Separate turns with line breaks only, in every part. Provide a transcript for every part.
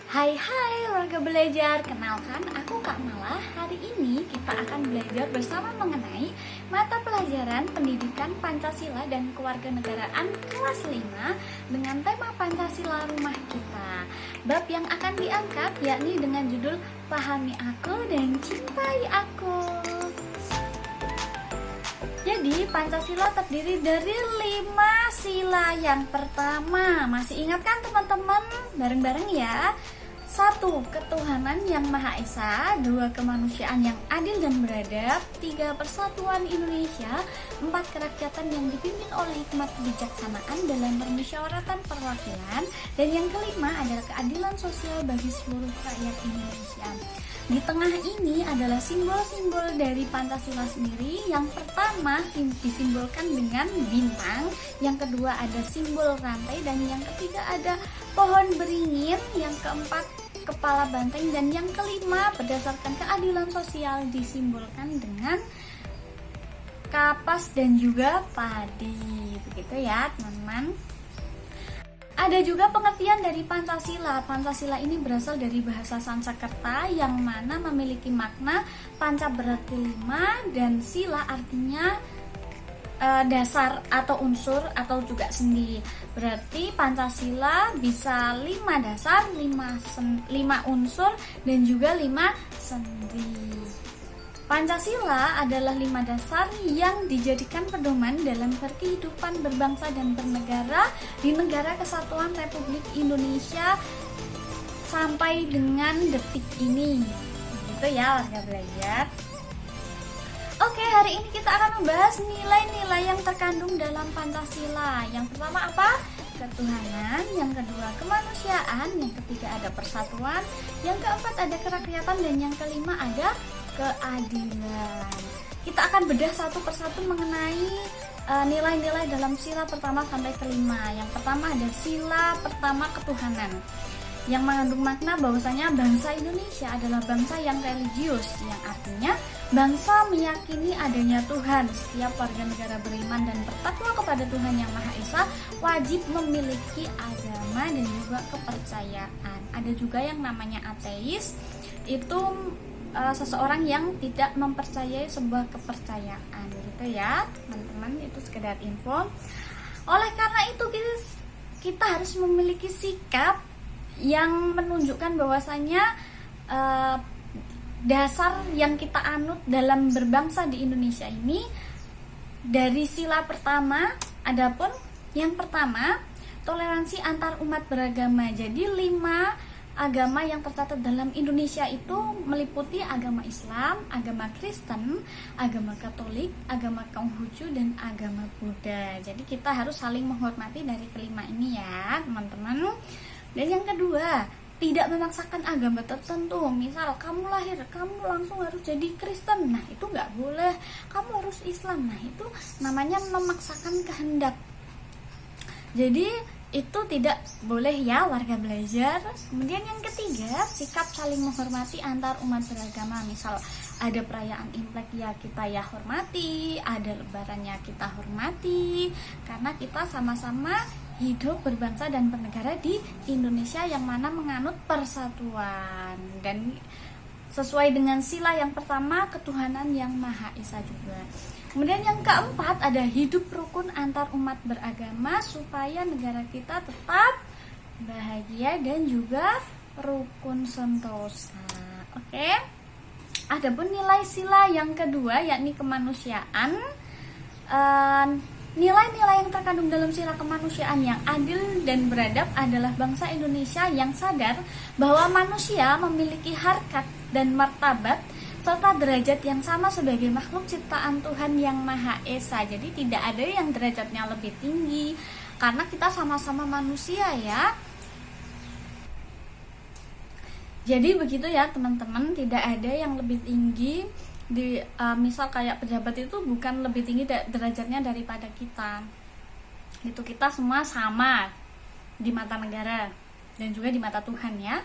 Hai warga belajar, kenalkan aku Kak Mala. Hari ini kita akan belajar bersama mengenai mata pelajaran Pendidikan Pancasila dan Kewarganegaraan kelas 5 dengan tema Pancasila Rumah Kita. Bab yang akan diangkat yakni dengan judul Pahami Aku dan Cintai Aku. Jadi Pancasila terdiri dari 5 sila. Yang pertama, masih ingat kan teman-teman? Bareng-bareng ya. 1. Ketuhanan yang Maha Esa. 2. Kemanusiaan yang adil dan beradab. 3. Persatuan Indonesia. 4. Kerakyatan yang dipimpin oleh hikmat kebijaksanaan dalam permusyawaratan perwakilan. Dan yang kelima adalah keadilan sosial bagi seluruh rakyat Indonesia. Di tengah ini adalah simbol-simbol dari Pancasila sendiri. Yang pertama disimbolkan dengan bintang, yang kedua ada simbol rantai, dan yang ketiga ada pohon beringin, yang keempat kepala banteng, dan yang kelima berdasarkan keadilan sosial disimbolkan dengan kapas dan juga padi. Begitu ya teman-teman. Ada juga pengertian dari Pancasila. Pancasila ini berasal dari bahasa Sanskerta yang mana memiliki makna panca berarti 5 dan sila artinya dasar atau unsur atau juga sendi. Berarti Pancasila bisa 5 dasar, 5 unsur dan juga 5 sendi. Pancasila adalah 5 dasar yang dijadikan pedoman dalam berkehidupan berbangsa dan bernegara di Negara Kesatuan Republik Indonesia sampai dengan detik ini. Gitu ya warga belajar. Oke, hari ini kita akan membahas nilai-nilai yang terkandung dalam Pancasila. Yang pertama apa? Ketuhanan, yang kedua kemanusiaan, yang ketiga ada persatuan, yang keempat ada kerakyatan, dan yang kelima ada keadilan. Kita akan bedah satu persatu mengenai nilai-nilai dalam sila pertama sampai kelima. Yang pertama ada sila pertama ketuhanan, yang mengandung makna bahwasanya bangsa Indonesia adalah bangsa yang religius, yang artinya bangsa meyakini adanya Tuhan. Setiap warga negara beriman dan bertakwa kepada Tuhan Yang Maha Esa wajib memiliki agama dan juga kepercayaan. Ada juga yang namanya ateis, itu seseorang yang tidak mempercayai sebuah kepercayaan, gitu ya teman-teman. Itu sekedar info. Oleh karena itu kita harus memiliki sikap yang menunjukkan bahwasanya dasar yang kita anut dalam berbangsa di Indonesia ini dari sila pertama. Adapun yang pertama, toleransi antar umat beragama. Jadi 5 agama yang tercatat dalam Indonesia itu meliputi agama Islam, agama Kristen, agama Katolik, agama Konghucu, dan agama Buddha. Jadi kita harus saling menghormati dari kelima ini ya teman-teman. Dan yang kedua, tidak memaksakan agama tertentu. Misal kamu lahir, kamu langsung harus jadi Kristen, nah itu nggak boleh. Kamu harus Islam, nah itu namanya memaksakan kehendak. Jadi itu tidak boleh ya warga belajar. Kemudian yang ketiga, sikap saling menghormati antar umat beragama. Misal ada perayaan Imlek ya kita ya hormati, ada lebarannya kita hormati, karena kita sama-sama hidup berbangsa dan bernegara di Indonesia yang mana menganut persatuan. Dan sesuai dengan sila yang pertama, ketuhanan yang Maha Esa juga. Kemudian yang keempat ada hidup rukun antar umat beragama supaya negara kita tetap bahagia dan juga rukun sentosa. Oke. Adapun nilai sila yang kedua yakni kemanusiaan. Nilai-nilai yang terkandung dalam sila kemanusiaan yang adil dan beradab adalah bangsa Indonesia yang sadar bahwa manusia memiliki harkat dan martabat serta derajat yang sama sebagai makhluk ciptaan Tuhan Yang Maha Esa. Jadi tidak ada yang derajatnya lebih tinggi, karena kita sama-sama manusia ya. Jadi begitu ya teman-teman, tidak ada yang lebih tinggi di misal kayak pejabat itu bukan lebih tinggi derajatnya daripada kita. Itu kita semua sama di mata negara dan juga di mata Tuhan ya.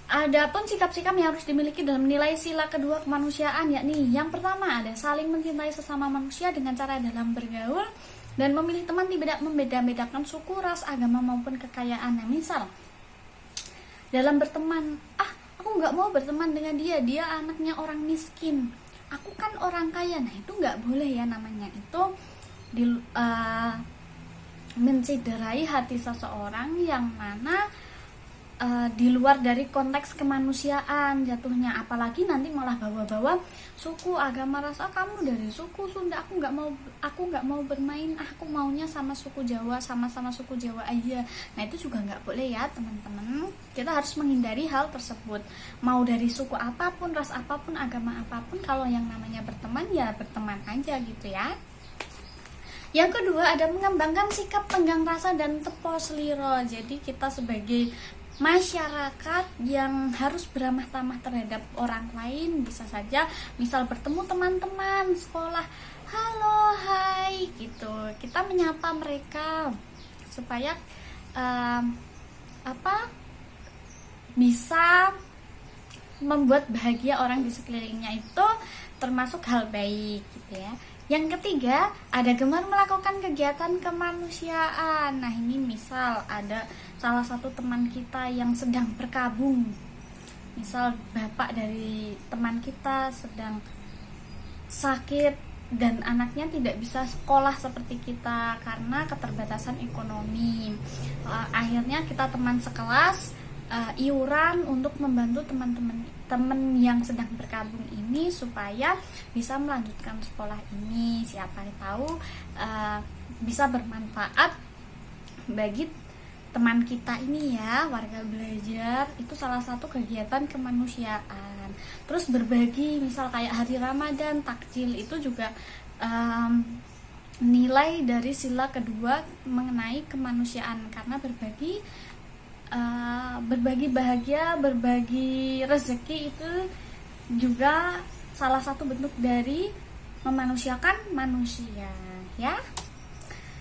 Adapun sikap-sikap yang harus dimiliki dalam nilai sila kedua kemanusiaan yakni yang pertama ada saling mencintai sesama manusia dengan cara dalam bergaul dan memilih teman tidak membeda-bedakan suku, ras, agama maupun kekayaan. Misal dalam berteman, aku nggak mau berteman dengan dia, dia anaknya orang miskin, aku kan orang kaya. Nah itu nggak boleh ya, namanya itu di, menciderai hati seseorang yang mana di luar dari konteks kemanusiaan jatuhnya. Apalagi nanti malah bawa-bawa suku, agama, ras, kamu dari suku Sunda, aku nggak mau bermain, aku maunya sama suku Jawa, sama-sama suku Jawa aja. Nah itu juga nggak boleh ya teman-teman, kita harus menghindari hal tersebut. Mau dari suku apapun, ras apapun, agama apapun, kalau yang namanya berteman ya berteman aja gitu ya. Yang kedua ada mengembangkan sikap tenggang rasa dan tepo seliro. Jadi kita sebagai masyarakat yang harus beramah tamah terhadap orang lain, bisa saja misal bertemu teman-teman sekolah, halo, hai gitu, kita menyapa mereka supaya bisa membuat bahagia orang di sekelilingnya, itu termasuk hal baik gitu ya. Yang ketiga, ada gemar melakukan kegiatan kemanusiaan. Nah ini misal ada salah satu teman kita yang sedang berkabung, misal bapak dari teman kita sedang sakit dan anaknya tidak bisa sekolah seperti kita karena keterbatasan ekonomi. Akhirnya kita teman sekelas iuran untuk membantu teman yang sedang berkabung ini supaya bisa melanjutkan sekolah ini. Siapa tahu bisa bermanfaat bagi teman kita ini ya, warga belajar. Itu salah satu kegiatan kemanusiaan. Terus berbagi, misal kayak hari Ramadan, takjil, itu juga nilai dari sila kedua mengenai kemanusiaan, karena berbagi bahagia, berbagi rezeki itu juga salah satu bentuk dari memanusiakan manusia ya.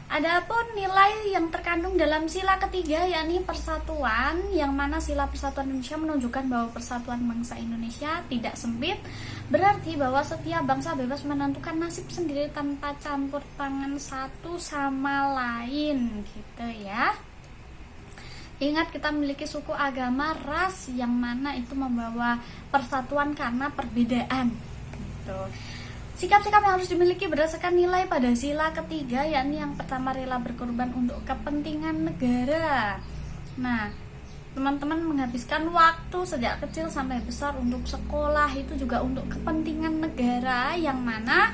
Adapun nilai yang terkandung dalam sila ketiga yakni persatuan, yang mana sila persatuan Indonesia menunjukkan bahwa persatuan bangsa Indonesia tidak sempit, berarti bahwa setiap bangsa bebas menentukan nasib sendiri tanpa campur tangan satu sama lain gitu ya. Ingat, kita memiliki suku, agama, ras yang mana itu membawa persatuan karena perbedaan gitu. Sikap-sikap yang harus dimiliki berdasarkan nilai pada sila ketiga, yakni yang pertama rela berkorban untuk kepentingan negara. Nah, teman-teman menghabiskan waktu sejak kecil sampai besar untuk sekolah itu juga untuk kepentingan negara, yang mana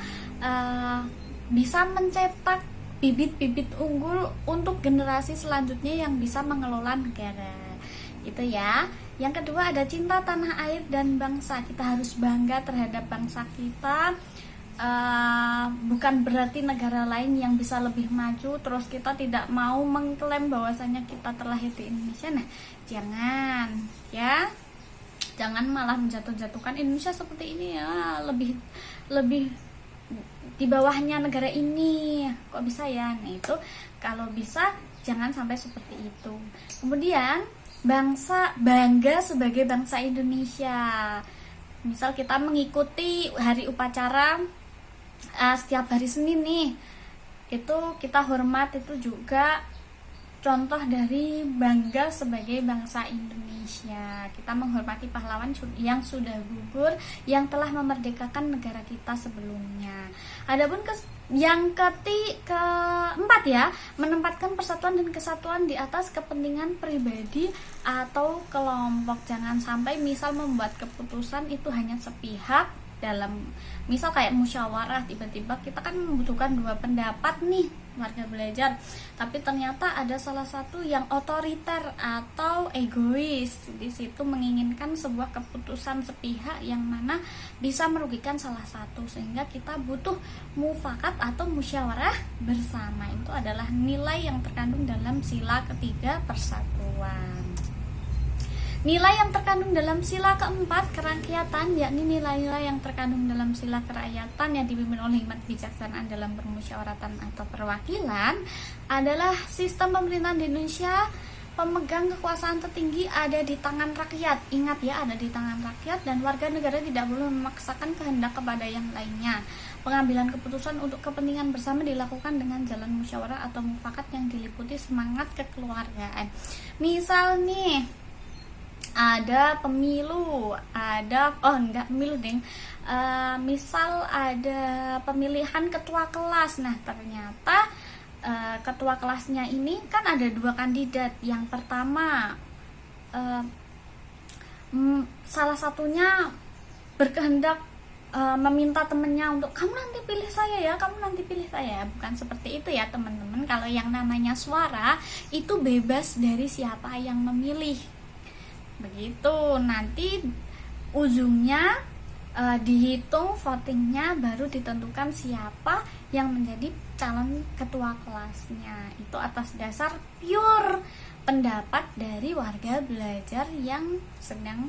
bisa mencetak bibit-bibit unggul untuk generasi selanjutnya yang bisa mengelola negara. Itu ya. Yang kedua ada cinta tanah air dan bangsa. Kita harus bangga terhadap bangsa kita. Bukan berarti negara lain yang bisa lebih maju terus kita tidak mau mengklaim bahwasanya kita terlahir di Indonesia. Nah, jangan ya. Jangan malah menjatuh-jatuhkan Indonesia seperti ini ya, lebih di bawahnya negara ini, kok bisa ya. Nah itu kalau bisa jangan sampai seperti itu. Kemudian bangga sebagai bangsa Indonesia. Misal kita mengikuti hari upacara setiap hari Senin nih, itu kita hormat, itu juga contoh dari bangga sebagai bangsa Indonesia. Kita menghormati pahlawan yang sudah gugur, yang telah memerdekakan negara kita sebelumnya. Adapun yang keempat ya, menempatkan persatuan dan kesatuan di atas kepentingan pribadi atau kelompok. Jangan sampai misal membuat keputusan itu hanya sepihak, dalam misal kayak musyawarah, tiba-tiba kita kan membutuhkan dua pendapat nih warga belajar, tapi ternyata ada salah satu yang otoriter atau egois, di situ menginginkan sebuah keputusan sepihak yang mana bisa merugikan salah satu, sehingga kita butuh mufakat atau musyawarah bersama. Itu adalah nilai yang terkandung dalam sila ketiga, persatuan. Nilai yang terkandung dalam sila keempat, kerakyatan, yakni nilai-nilai yang terkandung dalam sila kerakyatan yang dipimpin oleh hikmat kebijaksanaan dalam permusyawaratan atau perwakilan, adalah sistem pemerintahan di Indonesia. Pemegang kekuasaan tertinggi ada di tangan rakyat. Ingat ya, ada di tangan rakyat, dan warga negara tidak boleh memaksakan kehendak kepada yang lainnya. Pengambilan keputusan untuk kepentingan bersama dilakukan dengan jalan musyawarah atau mufakat yang diliputi semangat kekeluargaan. Misal nih, ada pemilu, ada enggak pemilu deng. Misal ada pemilihan ketua kelas. Nah, ternyata ketua kelasnya ini kan ada 2 kandidat. Yang pertama salah satunya berkehendak meminta temennya untuk kamu nanti pilih saya ya, kamu nanti pilih saya. Bukan seperti itu ya teman-teman. Kalau yang namanya suara itu bebas dari siapa yang memilih. Begitu, nanti ujungnya dihitung votingnya, baru ditentukan siapa yang menjadi calon ketua kelasnya. Itu atas dasar pure pendapat dari warga belajar yang sedang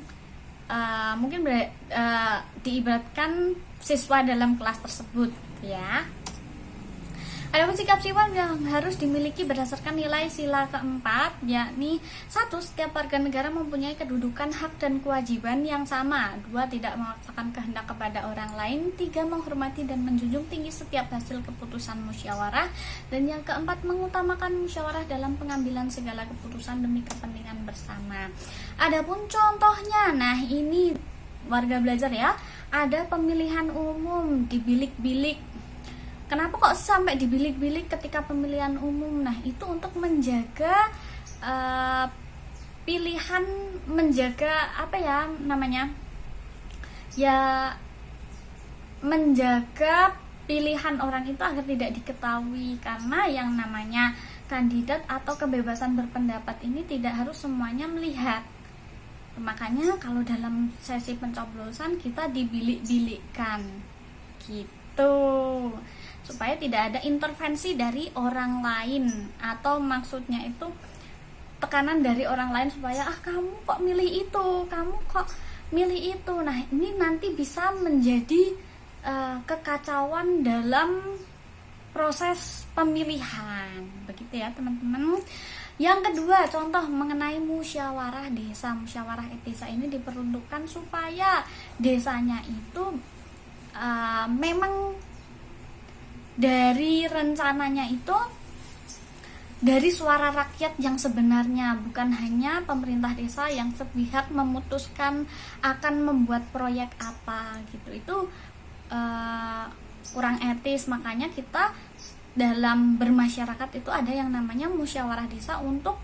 mungkin diibaratkan siswa dalam kelas tersebut ya. Adapun sikap siswa yang harus dimiliki berdasarkan nilai sila keempat, yakni 1. Setiap warga negara mempunyai kedudukan, hak, dan kewajiban yang sama. 2. Tidak memaksakan kehendak kepada orang lain. 3. Menghormati dan menjunjung tinggi setiap hasil keputusan musyawarah. Dan yang keempat, mengutamakan musyawarah dalam pengambilan segala keputusan demi kepentingan bersama. Adapun contohnya, nah ini warga belajar ya, ada pemilihan umum di bilik-bilik. Kenapa kok sampai di bilik-bilik ketika pemilihan umum? Nah, itu untuk menjaga pilihan, menjaga apa ya namanya? Ya, menjaga pilihan orang itu agar tidak diketahui, karena yang namanya kandidat atau kebebasan berpendapat ini tidak harus semuanya melihat. Makanya kalau dalam sesi pencoblosan kita dibilik-bilikkan gitu, supaya tidak ada intervensi dari orang lain, atau maksudnya itu tekanan dari orang lain supaya kamu kok milih itu, kamu kok milih itu. Nah, ini nanti bisa menjadi kekacauan dalam proses pemilihan. Begitu ya teman-teman. Yang kedua, contoh mengenai musyawarah desa. Musyawarah desa ini diperuntukkan supaya desanya itu memang dari rencananya itu dari suara rakyat yang sebenarnya, bukan hanya pemerintah desa yang sepihak memutuskan akan membuat proyek apa gitu. Itu kurang etis. Makanya kita dalam bermasyarakat itu ada yang namanya musyawarah desa untuk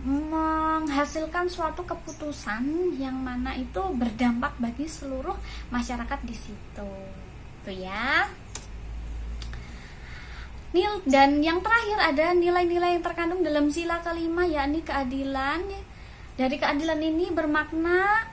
menghasilkan suatu keputusan yang mana itu berdampak bagi seluruh masyarakat di situ. Tuh ya. Dan yang terakhir ada nilai-nilai yang terkandung dalam sila kelima, yakni keadilan. Dari keadilan ini bermakna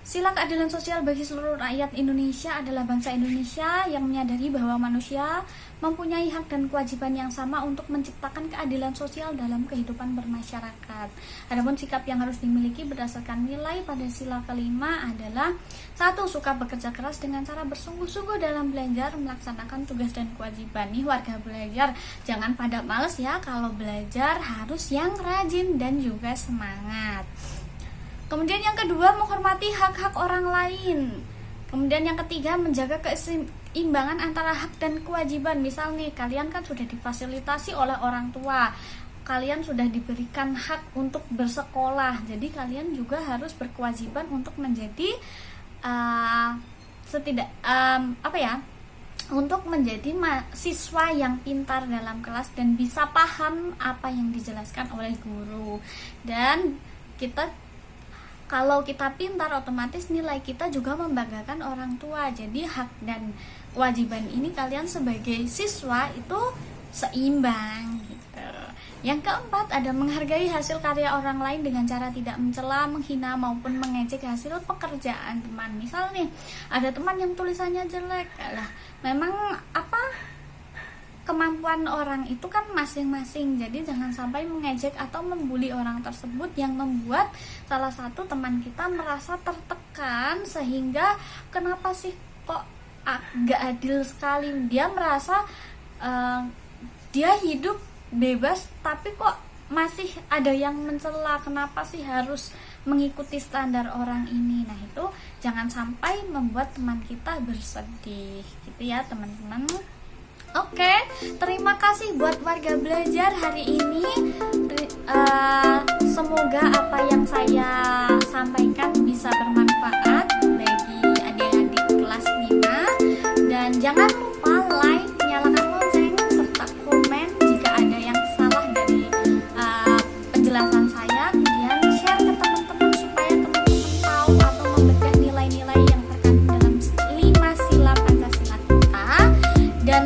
sila keadilan sosial bagi seluruh rakyat Indonesia adalah bangsa Indonesia yang menyadari bahwa manusia mempunyai hak dan kewajiban yang sama untuk menciptakan keadilan sosial dalam kehidupan bermasyarakat. Adapun sikap yang harus dimiliki berdasarkan nilai pada sila kelima adalah 1. Suka bekerja keras dengan cara bersungguh-sungguh dalam belajar, melaksanakan tugas dan kewajiban. Nih warga belajar, jangan pada males ya, kalau belajar harus yang rajin dan juga semangat. Kemudian yang kedua, menghormati hak-hak orang lain. Kemudian yang ketiga, menjaga keseimbangan antara hak dan kewajiban. Misal nih, kalian kan sudah difasilitasi oleh orang tua, kalian sudah diberikan hak untuk bersekolah, jadi kalian juga harus berkewajiban untuk menjadi untuk menjadi siswa yang pintar dalam kelas dan bisa paham apa yang dijelaskan oleh guru. Dan kalau kita pintar, otomatis nilai kita juga membanggakan orang tua. Jadi hak dan kewajiban ini kalian sebagai siswa itu seimbang gitu. Yang keempat, ada menghargai hasil karya orang lain dengan cara tidak mencela, menghina maupun mengejek hasil pekerjaan teman. Misal nih, ada teman yang tulisannya jelek. Memang kemampuan orang itu kan masing-masing, jadi jangan sampai mengejek atau membuli orang tersebut yang membuat salah satu teman kita merasa tertekan, sehingga kenapa sih kok gak adil sekali. Dia merasa dia hidup bebas tapi kok masih ada yang mencela, kenapa sih harus mengikuti standar orang ini. Nah, itu jangan sampai membuat teman kita bersedih gitu ya teman-teman. Oke, terima kasih buat warga belajar hari ini. Semoga apa yang saya sampaikan jangan lupa like, nyalakan lonceng, serta komen jika ada yang salah dari penjelasan saya. Kemudian share ke teman-teman supaya teman-teman tahu atau membedah nilai-nilai yang terkandung dalam 5 sila Pancasila kita. Dan